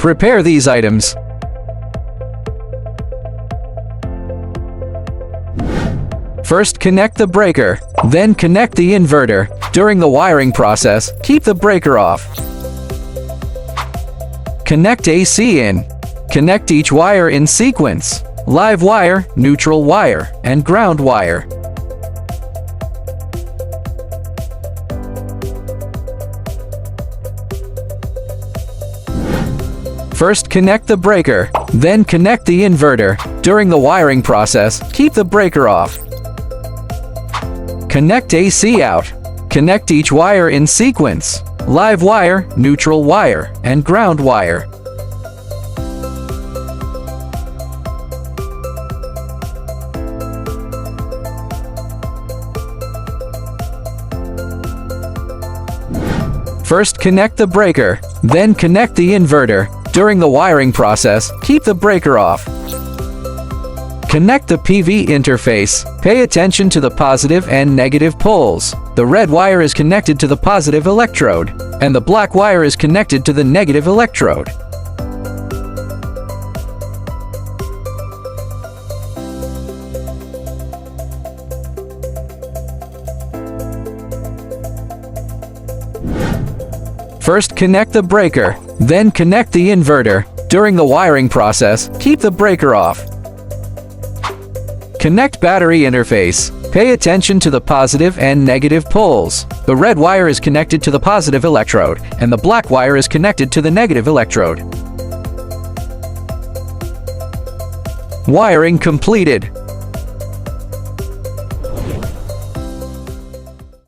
Prepare these items. First, connect the breaker, then connect the inverter. During the wiring process, keep the breaker off. Connect AC in. Connect each wire in sequence: live wire, neutral wire, and ground wire. First, connect the breaker, then connect the inverter. During the wiring process, keep the breaker off. Connect AC out. Connect each wire in sequence: live wire, neutral wire, and ground wire. First, connect the breaker, then connect the inverter. During the wiring process, keep the breaker off. Connect the PV interface. Pay attention to the positive and negative poles. The red wire is connected to the positive electrode, and the black wire is connected to the negative electrode. First, connect the breaker, then connect the inverter. During the wiring process, keep the breaker off. Connect battery interface. Pay attention to the positive and negative poles. The red wire is connected to the positive electrode, and the black wire is connected to the negative electrode. Wiring completed.